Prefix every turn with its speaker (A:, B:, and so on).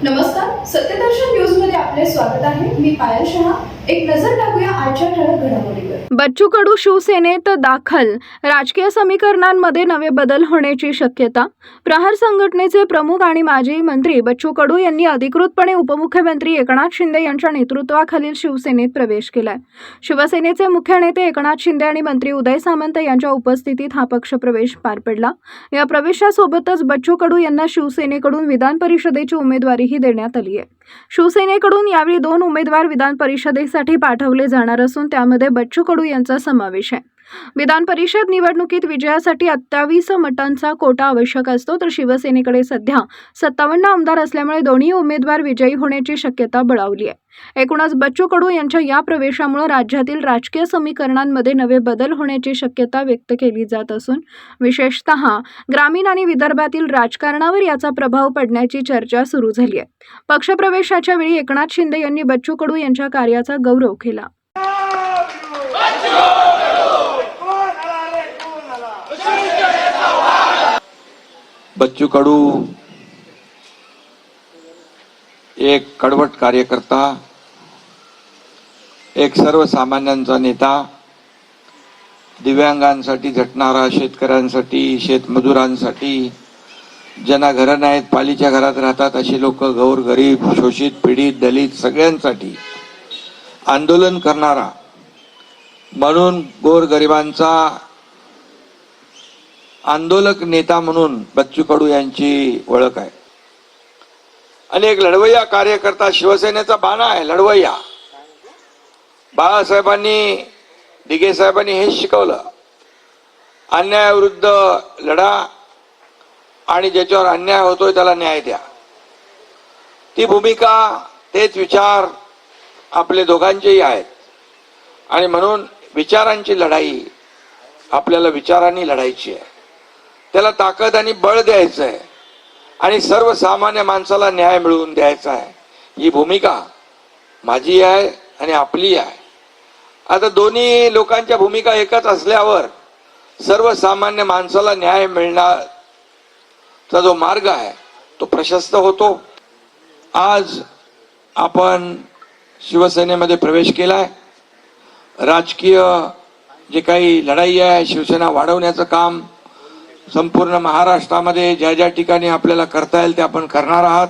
A: नमस्कार, सत्यदर्शन न्यूज मध्ये आपले स्वागत आहे। मी पायल शहा। एक नजर टाकूया आजच्या ठळक घडामोडींवर।
B: बच्चू कडू शिवसेनेत दाखल, राजकीय समीकरणांमध्ये नवे बदल होण्याची शक्यता। प्रहार संघटनेचे प्रमुख आणि माजी मंत्री बच्चू कडू यांनी अधिकृतपणे उपमुख्यमंत्री एकनाथ शिंदे यांच्या नेतृत्वाखालील शिवसेनेत प्रवेश केलाय। शिवसेनेचे मुख्य नेते एकनाथ शिंदे आणि मंत्री उदय सामंत यांच्या उपस्थितीत हा पक्षप्रवेश पार पडला। या प्रवेशासोबतच बच्चू कडू यांना शिवसेनेकडून विधान परिषदेची उमेदवारीही देण्यात आली आहे। शिवसेनेकडून यावेळी 2 उमेदवार विधान परिषदेसाठी पाठवले जाणार असून त्यामध्ये बच्चू कडू यांचा समावेश आहे। विधान परिषद निवडणुकीत विजयासाठी 28 मतांचा कोटा आवश्यक असतो, तर शिवसेनेकडे सध्या 57 आमदार असल्यामुळे दोन्ही उमेदवार विजयी होण्याची शक्यता बळावली आहे। एकूणच बच्चू कडू यांच्या या प्रवेशामुळे राज्यातील राजकीय समीकरणांमध्ये नवे बदल होण्याची शक्यता व्यक्त केली जात असून विशेषतः ग्रामीण आणि विदर्भातील राजकारणावर याचा प्रभाव पडण्याची चर्चा सुरू झाली आहे। पक्षप्रवेशाच्या वेळी एकनाथ शिंदे यांनी बच्चू कडू यांच्या कार्याचा गौरव केला।
C: बच्चू कडू एक कडवट कार्यकर्ता, एक सर्वसामान्यांचा नेता, दिव्यांगांसाठी झटणारा, शेतकऱ्यांसाठी, शेतमजुरांसाठी, ज्यांना घरं नाहीत, पालीच्या घरात राहतात अशी लोक, गरीब, शोषित, पीडित, दलित सगळ्यांसाठी आंदोलन करणारा, म्हणून गोरगरिबांचा आंदोलक नेता म्हणून बच्चू कडू यांची ओळख आहे। आणि एक लढवय्या कार्यकर्ता, शिवसेनेचा बाणा आहे लढवय्या। बाळासाहेबांनी, दिघे साहेबांनी हे शिकवलं, अन्यायाविरुद्ध लढा आणि ज्याच्यावर अन्याय होतोय त्याला न्याय द्या। ती भूमिका, तेच विचार आपले दोघांचेही आहेत। आणि म्हणून विचारांची लढाई आपल्याला विचारांनी लढायची आहे, त्याला ताकद आणि बळ द्यायचं आहे आणि सर्वसामान्य माणसाला न्याय मिळवून द्यायचा आहे। ही भूमिका माझी आहे आणि आपली आहे। आता दोन्ही लोकांच्या भूमिका एकच असल्यावर सर्वसामान्य माणसाला न्याय मिळण्याचा जो मार्ग आहे तो प्रशस्त होतो। आज आपण शिवसेनेमध्ये प्रवेश केलाय। राजकीय जे काही लढाई आहे, शिवसेना वाढवण्याचं काम संपूर्ण महाराष्ट्रामध्ये ज्या ज्या ठिकाणी आपल्याला करता येईल ते आपण करणार आहात।